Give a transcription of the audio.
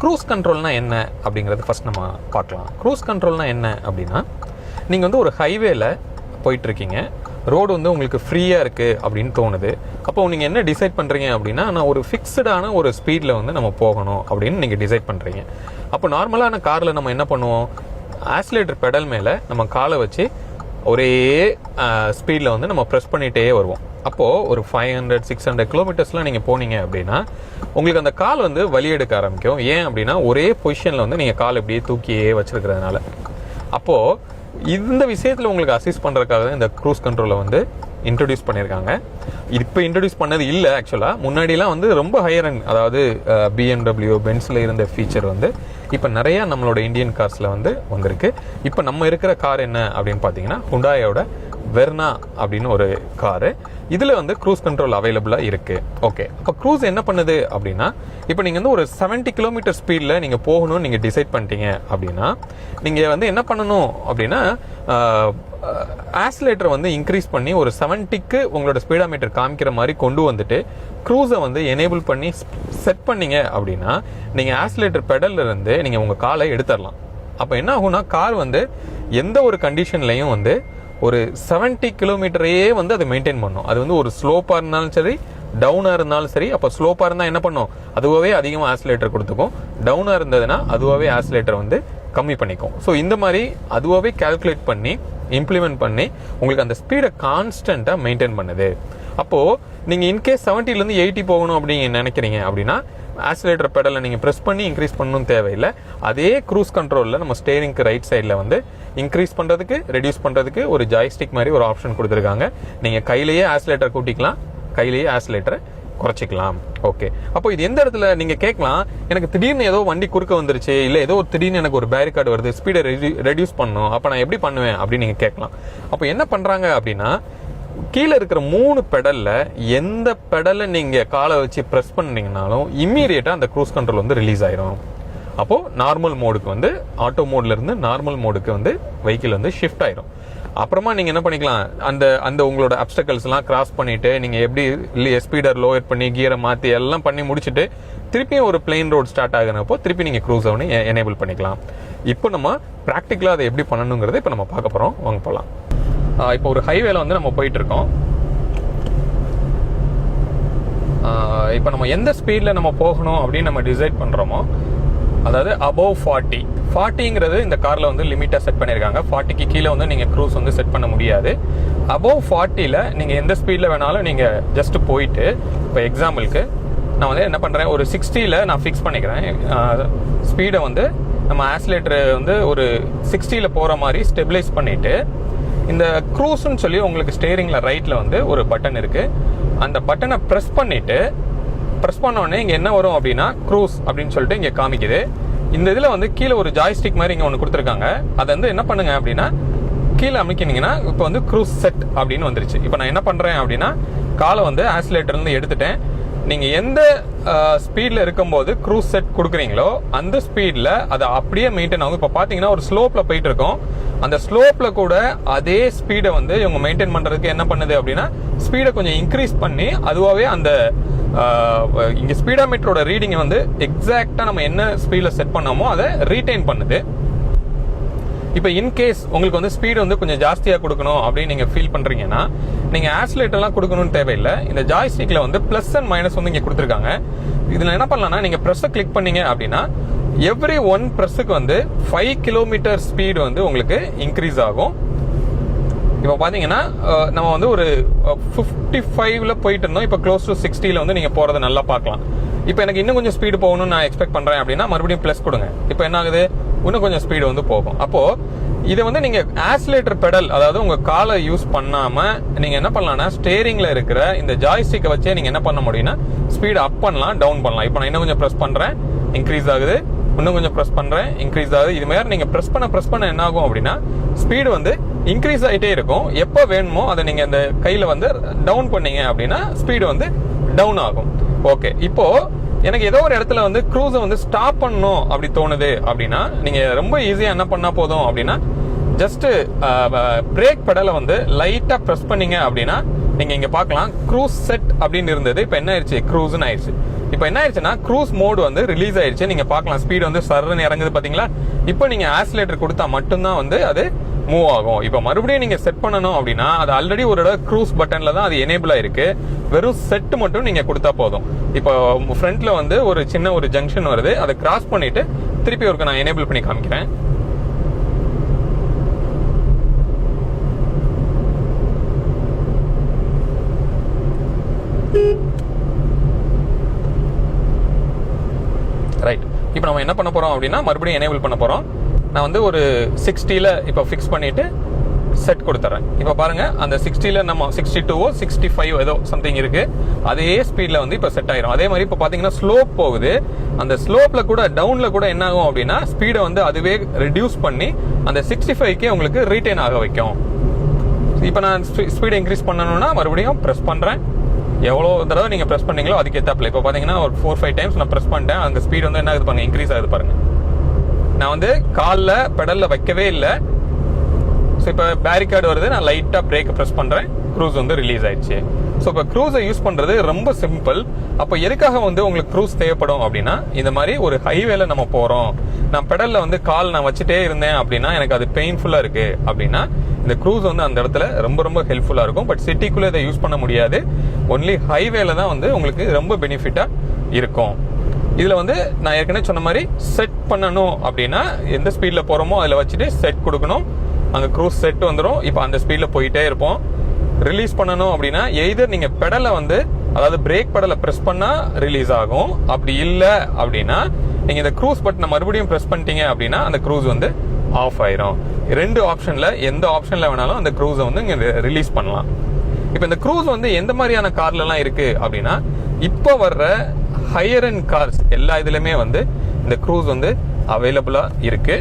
Cruise கண்ட்ரோல்னா என்ன அப்படிங்கிறது first நம்ம பார்க்கலாம். க்ரூஸ் கண்ட்ரோல்னா என்ன அப்படின்னா, நீங்கள் வந்து ஒரு ஹைவேல போயிட்டுருக்கீங்க, ரோடு வந்து உங்களுக்கு ஃப்ரீயாக இருக்குது அப்படின்னு தோணுது. அப்போ நீங்கள் என்ன டிசைட் பண்ணுறீங்க அப்படின்னா, நான் ஒரு ஃபிக்ஸ்டான ஒரு ஸ்பீடில் வந்து நம்ம போகணும் அப்படின்னு நீங்கள் டிசைட் பண்ணுறீங்க. அப்போ நார்மலான காரில் நம்ம என்ன பண்ணுவோம், ஆக்சிலேட்டர் பெடல் மேலே நம்ம காலை வச்சு ஒரே ஸ்பீடில் வந்து நம்ம ப்ரெஸ் பண்ணிகிட்டே வருவோம். அப்போது ஒரு 500-600 கிலோமீட்டர்ஸ்லாம் நீங்கள் போனீங்க அப்படின்னா உங்களுக்கு அந்த கால் வந்து வலி எடுக்க ஆரம்பிக்கும். ஏன் அப்படின்னா, ஒரே பொசிஷனில் வந்து நீங்கள் கால் இப்படியே தூக்கியே வச்சுருக்கிறதுனால. அப்போது இந்த விஷயத்தில் உங்களுக்கு அசிஸ்ட் பண்ணுறதுக்காக தான் இந்த க்ரூஸ் கண்ட்ரோலை வந்து இன்ட்ரடியூஸ் பண்ணியிருக்காங்க. இப்போ இன்ட்ரடியூஸ் பண்ணது இல்லை ஆக்சுவலாக. முன்னாடிலாம் வந்து ரொம்ப ஹையர் அண்ட், அதாவது BMW, பென்ஸில் இருந்த ஃபீச்சர் வந்து இப்போ நிறையா நம்மளோட இந்தியன் கார்ஸில் வந்து வந்திருக்கு. இப்போ நம்ம இருக்கிற கார் என்ன அப்படின்னு பார்த்தீங்கன்னா, ஹுண்டாயோட வெர்னா அப்படின்னு ஒரு காரு. இதில் வந்து க்ரூஸ் கண்ட்ரோல் அவைலபிளாக இருக்குது. ஓகே, அப்போ க்ரூஸ் என்ன பண்ணுது அப்படின்னா, இப்போ நீங்கள் வந்து ஒரு 70 கிலோமீட்டர் ஸ்பீடில் நீங்கள் போகணும்னு நீங்கள் டிசைட் பண்ணிட்டீங்க அப்படின்னா, நீங்கள் வந்து என்ன பண்ணணும் அப்படின்னா, ஆக்சிலேட்டரை வந்து இன்க்ரீஸ் பண்ணி ஒரு 70க்கு உங்களோட ஸ்பீடாமீட்டர் காமிக்கிற மாதிரி கொண்டு வந்துட்டு க்ரூஸை வந்து எனேபிள் பண்ணி செட் பண்ணீங்க அப்படின்னா, நீங்கள் ஆக்சிலேட்டர் பெடல்ல இருந்து நீங்கள் உங்கள் காலை எடுத்துடலாம். அப்போ என்ன ஆகும்னா, கார் வந்து எந்த ஒரு கண்டிஷன்லையும் வந்து ஒரு 70 கிலோமீட்டரையே வந்து அதை மெயின்டைன் பண்ணும். அது வந்து ஒரு ஸ்லோப்பாக இருந்தாலும் சரி, டவுனாக இருந்தாலும் சரி. அப்போ ஸ்லோப்பாக இருந்தால் என்ன பண்ணும், அதுவாகவே அதிகமாக ஆக்சிலேட்டர் கொடுத்துக்கும். டவுனாக இருந்ததுன்னா அதுவாகவே ஆக்சிலேட்டர் வந்து கம்மி பண்ணிக்கும். ஸோ இந்த மாதிரி அதுவாகவே கால்குலேட் பண்ணி இம்ப்ளிமெண்ட் பண்ணி உங்களுக்கு அந்த ஸ்பீடை கான்ஸ்டண்ட்டாக மெயின்டைன் பண்ணுது. அப்போது நீங்கள் இன்கேஸ் 70லேருந்து 80 போகணும் அப்படின்னு நினைக்கிறீங்க அப்படின்னா, ஆக்சிலேட்டர் பெடலை நீங்கள் ப்ரெஸ் பண்ணி இன்க்ரீஸ் பண்ணணும் தேவையில்லை. அதே க்ரூஸ் கண்ட்ரோலில் நம்ம ஸ்டேரிங்க்கு ரைட் சைடில் வந்து இன்க்ரீஸ் பண்ணுறதுக்கு, ரெடியூஸ் பண்ணுறதுக்கு ஒரு ஜாய்ஸ்டிக் மாதிரி ஒரு ஆப்ஷன் கொடுத்துருக்காங்க. நீங்கள் கையிலேயே ஆக்சிலேட்டர் கூட்டிக்கலாம், கையிலேயே ஆக்சிலேட்டரை குறைச்சிக்கலாம். ஓகே, அப்போ இது எந்த இடத்துல நீங்கள் கேட்கலாம், எனக்கு திடீர்னு ஏதோ வண்டி குறுக்க வந்துருச்சு, இல்லை ஏதோ ஒரு திடீர்னு எனக்கு ஒரு பேரிகார்டு வருது, ஸ்பீடை ரெடியூஸ் பண்ணணும், அப்போ நான் எப்படி பண்ணுவேன் அப்படின்னு நீங்கள் கேட்கலாம். அப்போ என்ன பண்ணுறாங்க அப்படின்னா, கீழே இருக்கிற 3 பெடல்ல எந்த பெடலை நீங்கள் காலை வச்சு ப்ரெஸ் பண்ணீங்கனாலும் இம்மீடியட்டாக அந்த க்ரூஸ் கண்ட்ரோல் வந்து ரிலீஸ் ஆயிரும். அப்போது நார்மல் மோடுக்கு வந்து, ஆட்டோ மோட்லேருந்து நார்மல் மோடுக்கு வந்து வெஹிக்கிள் வந்து ஷிஃப்ட் ஆயிரும். அப்புறமா நீங்கள் என்ன பண்ணிக்கலாம், அந்த உங்களோட அப்டக்கல்ஸ்லாம் கிராஸ் பண்ணிவிட்டு நீங்கள் எப்படி ஸ்பீடர் லோயர் பண்ணி கியரை மாற்றி எல்லாம் பண்ணி முடிச்சுட்டு திருப்பியும் ஒரு பிளெயின் ரோடு ஸ்டார்ட் ஆகுறப்போ திருப்பி நீங்கள் க்ரூஸ் ஆகணும் எனேபிள் பண்ணிக்கலாம். இப்போ நம்ம ப்ராக்டிக்கலாக அதை எப்படி பண்ணணுங்கிறத இப்போ நம்ம பார்க்க போகிறோம். வாங்க போகலாம். இப்போ ஒரு ஹைவேல வந்து நம்ம போயிட்டு இருக்கோம். இப்போ நம்ம எந்த ஸ்பீடில் நம்ம போகணும் அப்படின்னு நம்ம டிசைட் பண்ணுறோமோ, அதாவது அபவ் 40ங்கிறது இந்த காரில் வந்து லிமிட்டாக செட் பண்ணியிருக்காங்க. 40க்கு கீழே வந்து நீங்கள் க்ரூஸ் வந்து செட் பண்ண முடியாது. அபவ் 40ல் நீங்கள் எந்த ஸ்பீடில் வேணாலும் நீங்கள் ஜஸ்ட் போயிட்டு, இப்போ எக்ஸாம்பிளுக்கு நான் வந்து என்ன பண்ணுறேன், ஒரு 60ல் நான் ஃபிக்ஸ் பண்ணிக்கிறேன் ஸ்பீடை வந்து. நம்ம ஆக்சிலேட்டர் வந்து ஒரு 60ல் போகிற மாதிரி ஸ்டெபிலைஸ் பண்ணிவிட்டு, இந்த க்ரூஸ்ன்னு சொல்லி உங்களுக்கு ஸ்டேரிங்கில் ரைட்டில் வந்து ஒரு பட்டன் இருக்குது. அந்த பட்டனை ப்ரெஸ் பண்ணிவிட்டு, ப்ரெஸ் பண்ண உடனே இங்கே என்ன வரும் அப்படின்னா, க்ரூஸ் அப்படின்னு சொல்லிட்டு இங்கே காமிக்குது. இந்த இதில் வந்து கீழே ஒரு ஜாய்ஸ்டிக் மாதிரி இங்கே ஒன்று கொடுத்துருக்காங்க. அதை வந்து என்ன பண்ணுங்க அப்படின்னா, கீழே அமைக்கினீங்கன்னா இப்போ வந்து க்ரூஸ் செட் அப்படின்னு வந்துருச்சு. இப்போ நான் என்ன பண்ணுறேன் அப்படின்னா, காலை வந்து ஆக்சிலேட்டர்லேருந்து எடுத்துட்டேன். நீங்கள் எந்த ஸ்பீடில் இருக்கும்போது க்ரூஸ் செட் கொடுக்குறீங்களோ அந்த ஸ்பீடில் அதை அப்படியே மெயின்டைன் ஆகும். இப்போ பார்த்தீங்கன்னா ஒரு ஸ்லோப்பில் போயிட்டு இருக்கோம். அந்த ஸ்லோப்பில் கூட அதே ஸ்பீடை வந்து இவங்க மெயின்டைன் பண்ணுறதுக்கு என்ன பண்ணுது அப்படின்னா, ஸ்பீடை கொஞ்சம் இன்க்ரீஸ் பண்ணி அதுவாகவே அந்த இங்கே ஸ்பீடாமீட்டரோட ரீடிங்கை வந்து எக்ஸாக்டாக நம்ம என்ன ஸ்பீடில் செட் பண்ணோமோ அதை ரீடைன் பண்ணுது. இப்போ இன்கேஸ் உங்களுக்கு வந்து ஸ்பீடு வந்து கொஞ்சம் ஜாஸ்தியாக கொடுக்கணும் அப்படின்னு நீங்கள் ஃபீல் பண்ணுறீங்கன்னா, நீங்கள் ஆக்சிலேட்டர்லாம் கொடுக்கணும்னு தேவையில்லை. இந்த ஜாய்ஸ்டிக்கில் வந்து ப்ளஸ் அண்ட் மைனஸ் வந்து இங்கே கொடுத்துருக்காங்க. இதில் என்ன பண்ணலாம்னா, நீங்கள் ப்ரெஸ்ஸை கிளிக் பண்ணீங்க அப்படின்னா எவ்ரி 1 ப்ரெஸ்ஸுக்கு வந்து 5 கிலோமீட்டர் ஸ்பீடு வந்து உங்களுக்கு இன்க்ரீஸ் ஆகும். இப்போ பார்த்தீங்கன்னா நம்ம வந்து ஒரு 55ல் போயிட்டு இருந்தோம். இப்போ க்ளோஸ் டு 60ல் வந்து நீங்கள் போகிறத நல்லா பார்க்கலாம். இப்போ எனக்கு இன்னும் கொஞ்சம் ஸ்பீடு போகணும்னு நான் எக்ஸ்பெக்ட் பண்ணுறேன் அப்படின்னா மறுபடியும் ப்ளஸ் கொடுங்க. இப்போ என்ன ஆகுது, இன்னும் கொஞ்சம் ஸ்பீடு வந்து போகும். அப்போது இதை வந்து நீங்கள் ஆக்சிலேட்டர் பெடல், அதாவது உங்கள் காலை யூஸ் பண்ணாமல் நீங்கள் என்ன பண்ணலாம்னா, ஸ்டேரிங்கில் இருக்கிற இந்த ஜாய்ஸ்டிக்கை வச்சே நீங்கள் என்ன பண்ண முடியும்னா ஸ்பீடு அப் பண்ணலாம், டவுன் பண்ணலாம். இப்போ நான் இன்னும் கொஞ்சம் ப்ரெஸ் பண்ணுறேன், இன்க்ரீஸ் ஆகுது. இன்னும் கொஞ்சம் ப்ரெஸ் பண்ணுறேன், இன்க்ரீஸ் ஆகுது. இது மாதிரி நீங்கள் ப்ரெஸ் பண்ண என்ன ஆகும் அப்படின்னா, ஸ்பீடு வந்து இன்க்ரீஸ் ஆகிட்டே இருக்கும். எப்போ வேணுமோ அதை நீங்கள் இந்த கையில் வந்து டவுன் பண்ணீங்க அப்படின்னா ஸ்பீடு வந்து டவுன் ஆகும். ஓகே, இப்போது எனக்கு ஏதோ ஒரு இடத்துல வந்து க்ரூஸை வந்து ஸ்டாப் பண்ணணும் அப்படி தோணுது அப்படின்னா, நீங்கள் ரொம்ப ஈஸியாக என்ன பண்ணால் போதும் அப்படின்னா, ஜஸ்ட்டு பிரேக் பெடலை வந்து லைட்டாக ப்ரெஸ் பண்ணீங்க அப்படின்னா நீங்கள் இங்கே பார்க்கலாம் க்ரூஸ் செட் அப்படின்னு இருந்தது. இப்போ என்ன ஆயிடுச்சு, க்ரூஸ்ன்னு ஆயிடுச்சு. இப்போ என்ன ஆயிடுச்சுன்னா க்ரூஸ் மோடு வந்து ரிலீஸ் ஆயிடுச்சு. நீங்க பார்க்கலாம் ஸ்பீடு வந்து சர்ன்னு இறங்குது பாத்தீங்களா. இப்போ நீங்க ஆக்சிலேட்டர் கொடுத்தா மட்டும்தான் வந்து அது மூவ் ஆகும். இப்போ மறுபடியும் நீங்க செட் பண்ணணும் அப்படின்னா அது ஆல்ரெடி ஒரு க்ரூஸ் பட்டன்ல தான் அது எனேபிள் ஆயிருக்கு. வெறும் செட் மட்டும் நீங்க கொடுத்தா போதும். இப்போ ஃப்ரண்ட்ல வந்து ஒரு சின்ன ஒரு ஜங்ஷன் வருது, அதை கிராஸ் பண்ணிட்டு திருப்பி ஒருக்க நான் எனேபிள் பண்ணி காமிக்கிறேன். ரைட். இப்போ நம்ம என்ன பண்ண போறோம் அப்படின்னா மறுபடியும் எனேபிள் பண்ண போறோம். நான் வந்து ஒரு 60ல இப்போ ஃபிக்ஸ் பண்ணிட்டு செட் கொடுத்துறேன். இப்போ பாருங்க அந்த 60ல நம்ம 62 65 ஏதோ சம்திங் இருக்கு, அதே ஸ்பீட்ல வந்து இப்போ செட் ஆயிரும். அதே மாதிரி இப்போ பாத்தீங்கன்னா ஸ்லோப் போகுது, அந்த ஸ்லோப்ல கூட டவுன்ல கூட என்ன ஆகும் அப்படின்னா ஸ்பீடை வந்து அதுவே ரெடியூஸ் பண்ணி அந்த 65க்கே உங்களுக்கு ரீட்டைன் ஆக வைக்கும். இப்போ நான் ஸ்பீடை இன்க்ரீஸ் பண்ணணும்னா மறுபடியும் ப்ரெஸ் பண்றேன். எவ்வளோ தடவை நீங்க ப்ரெஸ் பண்ணீங்களோ அதுக்கு ஏத்தாப்ல இப்போ பாத்தீங்கன்னா ஒரு 4-5 டைம்ஸ் நான் ப்ரெஸ் பண்ணிட்டேன். அந்த ஸ்பீடு வந்து என்ன ஆகுது பாருங்க, இன்க்ரீஸ் ஆகுது பாருங்க. நான் வந்து கால்ல பெடல்ல வைக்கவே இல்லை. ஸோ இப்போ பேரிகார்டு வருது, நான் லைட்டா பிரேக் ப்ரெஸ் பண்றேன், க்ரூஸ் வந்து ரிலீஸ் ஆயிடுச்சு. ஸோ இப்போ க்ரூஸை யூஸ் பண்றது ரொம்ப சிம்பிள். அப்போ எதுக்காக வந்து உங்களுக்கு க்ரூஸ் தேவைப்படும் அப்படின்னா இந்த மாதிரி ஒரு ஹைவேல நம்ம போறோம், நான் பெடல்ல வந்து கால் நான் வச்சுட்டே இருந்தேன் அப்படின்னா எனக்கு அது பெயின்ஃபுல்லா இருக்கு அப்படின்னா இந்த க்ரூஸ் வந்து அந்த இடத்துல ரொம்ப ரொம்ப ஹெல்ப்ஃபுல்லா இருக்கும். பட் சிட்டிக்குள்ள இதை யூஸ் பண்ண முடியாது, ஒன்லி ஹைவேல தான் வந்து உங்களுக்கு ரொம்ப பெனிஃபிட்டா இருக்கும். இதுல வந்து நான் ஏற்கனவே சொன்ன மாதிரி செட் பண்ணணும் அப்படின்னா எந்த ஸ்பீட்ல போறோமோ அதுல வச்சுட்டு செட் கொடுக்கணும், அங்க க்ரூஸ் செட் வந்துடும். இப்போ அந்த ஸ்பீட்ல போயிட்டே இருப்போம். ரிலீஸ் பண்ணணும் அப்படின்னா எய்தர் நீங்க பெடலை வந்து அதாவது பிரேக் பெடலை பிரஸ் பண்ணா ரிலீஸ் ஆகும், அப்படி இல்ல அப்படின்னா நீங்க இந்த க்ரூஸ் பட்டனை மறுபடியும் பிரஸ் பண்ணிட்டீங்க அப்படின்னா அந்த க்ரூஸ் வந்து ஆஃப் ஆயிரும். ரெண்டு ஆப்ஷன்ல எந்த ஆப்ஷன்ல வேணாலும் அந்த க்ரூஸை வந்து இங்க ரிலீஸ் பண்ணலாம். இப்போ இந்த க்ரூஸ் வந்து எந்த மாதிரியான கார்ல எல்லாம் இருக்கு அப்படின்னா இப்போ வர்ற ஹையர் அண்ட் கார்ஸ் எல்லா இதுலயுமே வந்து இந்த க்ரூஸ் வந்து அவைலபிளா இருக்கு.